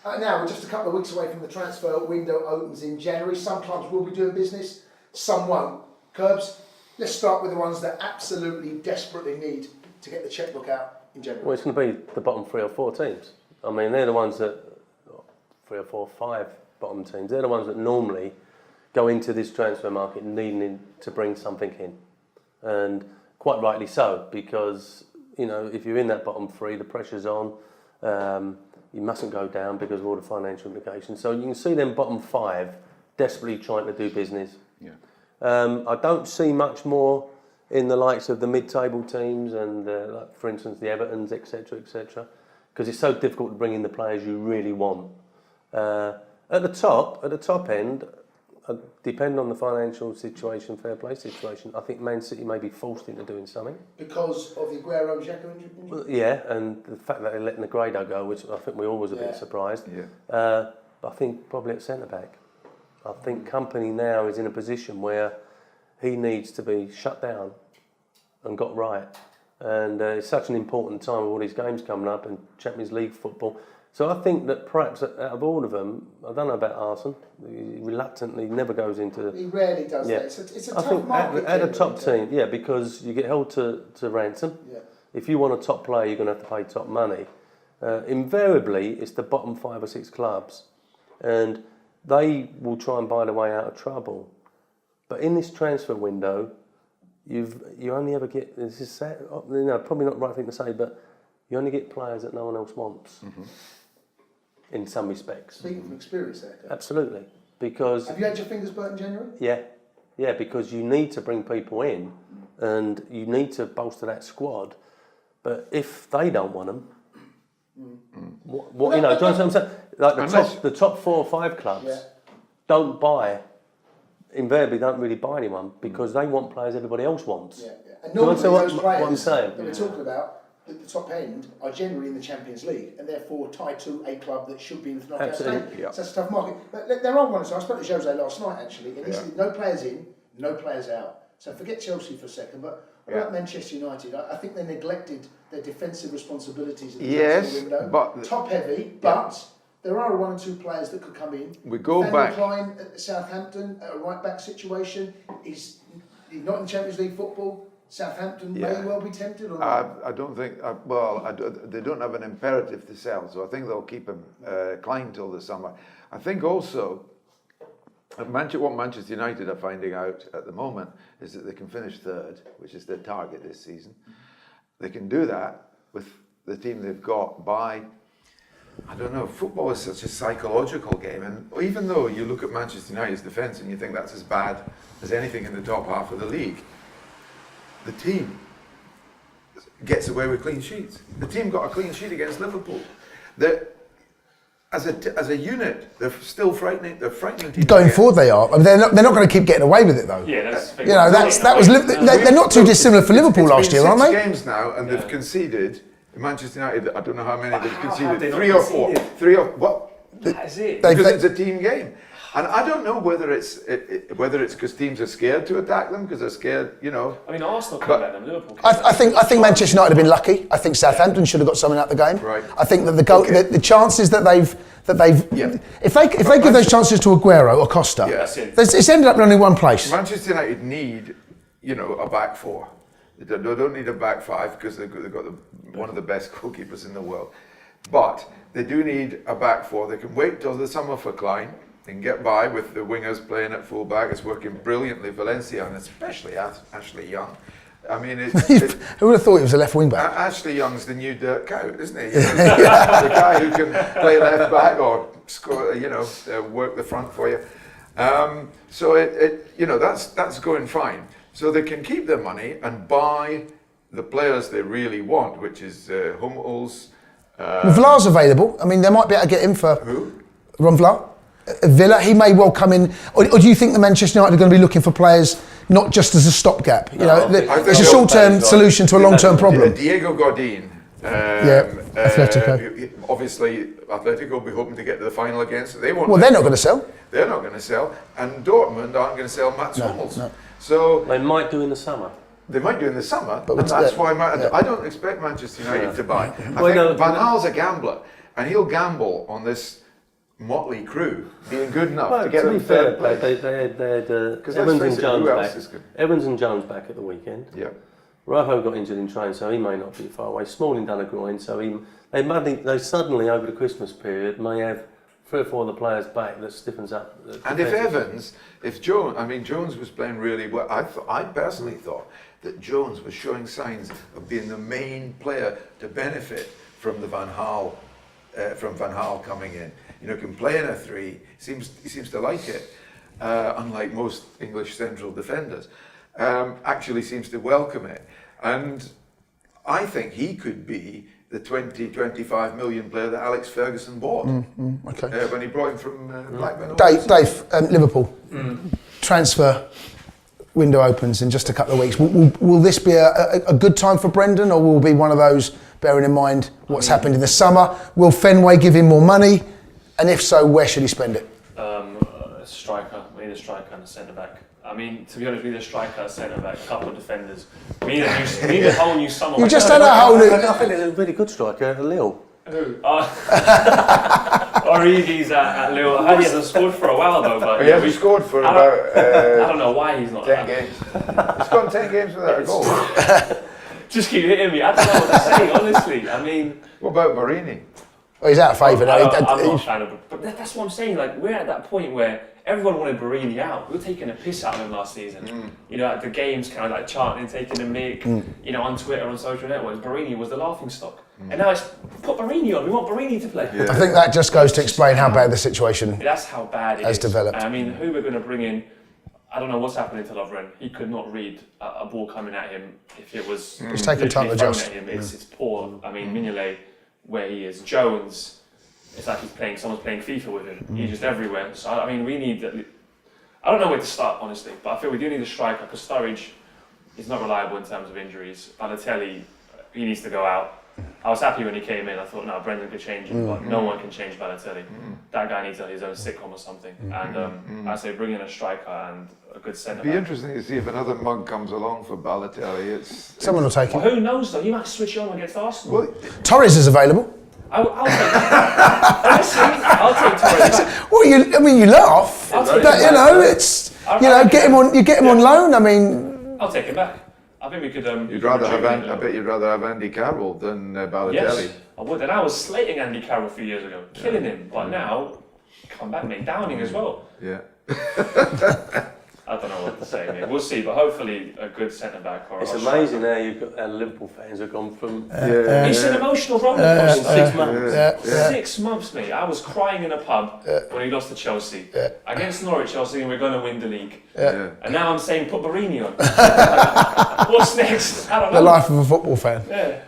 Now we're just a couple of weeks away from the transfer window opens in January. Some clubs will be doing business, some won't. Curbs, let's start with the ones that absolutely desperately need to get the chequebook out in January. Well, it's going to be the bottom 3 or 4 teams. I mean, they're the ones that, 3 or 4, 5 bottom teams, they're the ones that normally go into this transfer market needing to bring something in. And quite rightly so, because, you know, if you're in that bottom 3, the pressure's on. You mustn't go down because of all the financial implications. So you can see them bottom 5 desperately trying to do business. Yeah. I don't see much more in the likes of the mid-table teams and, like, for instance, the Evertons, etc., because it's so difficult to bring in the players you really want. At the top end, depending on the financial situation, fair play situation, I think Man City may be forced into doing something. Because of the Aguero and Xhaka injury? Well, yeah, and the fact that they're letting Negredo go, which I think we all was a bit surprised. Yeah. But I think probably at centre-back. I think Company now is in a position where he needs to be shut down and got right. And it's such an important time with all these games coming up and Champions League football. So I think that perhaps out of all of them, I don't know about Arsene, he reluctantly never goes into... He rarely does that. It's a tough market. At a top team, because you get held to ransom. Yeah. If you want a top player, you're going to have to pay top money. Invariably, it's the bottom 5 or 6 clubs. And they will try and buy their way out of trouble. But in this transfer window, you only ever get... This is sad, probably not the right thing to say, but you only get players that no one else wants. Mm-hmm. In some respects. Speaking from experience there. Absolutely. Because... Have you had your fingers burnt in January? Yeah, because you need to bring people in and you need to bolster that squad. But if they don't want them, what you know, do you understand what I'm saying? Like the top 4 or 5 clubs don't buy, invariably don't really buy anyone because they want players everybody else wants. Yeah. And do you understand those players what I'm saying? that we're talking about, at the top end, are generally in the Champions League and therefore tied to a club that should be in the knockout stage. Yeah. So that's a tough market. But there are ones, I spoke to Jose last night actually, and he said no players in, no players out. So forget Chelsea for a second, but what about Manchester United? I think they neglected their defensive responsibilities in the transfer window. But top heavy, but there are 1 or 2 players that could come in. We go Daniel back. Klein at Southampton, at a right back situation. He's not in Champions League football. Southampton may well be tempted, or not? I don't think. They don't have an imperative to sell, so I think they'll keep him Klein till the summer. I think also what Manchester United are finding out at the moment is that they can finish 3rd, which is their target this season. They can do that with the team they've got by, I don't know, football is such a psychological game, and even though you look at Manchester United's defence and you think that's as bad as anything in the top half of the league, the team gets away with clean sheets. The team got a clean sheet against Liverpool. As a unit, they're still frightening. They're frightening teams. Going forward, they are. I mean, they're not going to keep getting away with it, though. Yeah, that's. You know, they're not too dissimilar for Liverpool last year, aren't they? 6 games now, and they've conceded. Manchester United, I don't know how many they've conceded. 3 or 4. 3 or what? That is it. Because it's a team game. And I don't know whether it's because teams are scared to attack them because they're scared, you know. I mean, Arsenal can't let them. Liverpool. I think Manchester United have been lucky. I think Southampton should have got something out of the game. Right. I think that the chances that they've if they give those chances to Aguero or Costa, it's ended up in only one place. Manchester United need, you know, a back 4. They don't need a back 5 because they've got one of the best goalkeepers in the world. But they do need a back 4. They can wait till the summer for Klein. They can get by with the wingers playing at full back. It's working brilliantly. Valencia and especially Ashley Young. I mean, who would have thought he was a left wing back? Ashley Young's the new Dirk Kuyt, isn't he? The guy who can play left back or score, you know, work the front for you. So you know, that's going fine. So they can keep their money and buy the players they really want, which is Hummels. Vlaar's available. I mean, they might be able to get him for Who? Ron Vlaar. Villa, he may well come in, or do you think the Manchester United are going to be looking for players not just as a stopgap? You know, it's a short-term solution to a long-term problem. Diego Godin, Atletico. Obviously, Atletico will be hoping to get to the final against. They won't. Well, they're not going to sell. They're not going to sell, and Dortmund aren't going to sell Mats Hummels. No. So they might do in the summer. They might do in the summer, but that's why I don't expect Manchester United to buy. I think Van Gaal's a gambler, and he'll gamble on this motley crew being good enough Well, to get to be them fair, third place. they had Because Evans let's and face it, Jones who else back. is good? Evans and Jones back at the weekend. Yeah. Rojo got injured in training, so he may not be far away. Smalling done a groin, so they suddenly over the Christmas period may have 3 or 4 of the players back that stiffens up. And if Jones was playing really well. I personally thought that Jones was showing signs of being the main player to benefit from the Van Gaal coming in. You know, can play in a 3. He seems to like it, unlike most English central defenders. Actually seems to welcome it, and I think he could be the 20-25 million player that Alex Ferguson bought Okay. when he brought him from Blackburn. Dave, Liverpool transfer window opens in just a couple of weeks. Will this be a good time for Brendan, or will it be one of those, bearing in mind what's happened in the summer? Will Fenway give him more money, and if so, where should he spend it? A striker. We need a striker and a centre back. I mean, to be honest, we need a striker, a centre back, a couple of defenders. We need a whole new summer. You just had a whole new. I think there's a really good striker at Lille. Who? Origi's at Lille. He hasn't scored for a while though. But He hasn't scored for about I don't know why he's not 10 games. He's gone 10 games without a goal. Just keep hitting me. I don't know what to say, honestly. I mean, What about Marini? Well, he's out of favour now. I'm not a fan of him. But that's what I'm saying. Like, we're at that point where everyone wanted Barini out. We were taking a piss out of him last season. You know, at the games, kind of like chanting, taking a mic. You know, on Twitter, on social networks, Barini was the laughing stock. And now it's put Barini on. We want Barini to play. Yeah. I think that just goes to explain how bad the situation That's how bad it has is. developed. I mean, who we're going to bring in? I don't know what's happening to Lovren. He could not read a ball coming at him if it was. It's taken time to literally thrown adjust. at him. It's poor. I mean, Mignolet, where he is, Jones. It's like someone's playing FIFA with him. He's just everywhere. So I mean, we need. I don't know where to start, honestly, but I feel we do need a striker because Sturridge is not reliable in terms of injuries. Balotelli, he needs to go out. I was happy when he came in. I thought, no, Brendan could change him, but no one can change Balotelli. That guy needs his own sitcom or something. And I say bring in a striker and a good centre It'd be back. interesting to see if another mug comes along for Balotelli. Someone will take Well, him. who knows though? He might switch on against Arsenal. Well, Torres is available. I'll take. Honestly, I'll take Torres back. Well, you laugh, I'll take but him you know back. it's you get him on. You get him on loan. I mean, I'll take him back. I think we could. you'd rather have I bet you'd rather have Andy Carroll than Balotelli. Yes, I would. And I was slating Andy Carroll a few years ago, killing him. But now, come back, mate. Downing as well. Yeah. I don't know what to say, mate. We'll see. But hopefully, a good centre back. Or It's or amazing how you've got our Liverpool fans have gone from It's an emotional roller coaster. 6 months. 6 months, mate. I was crying in a pub when he lost to Chelsea. Against Norwich, I was thinking we're going to win the league. Yeah. And now I'm saying put Barini on. What's next? I don't know. the life of a football fan. Yeah.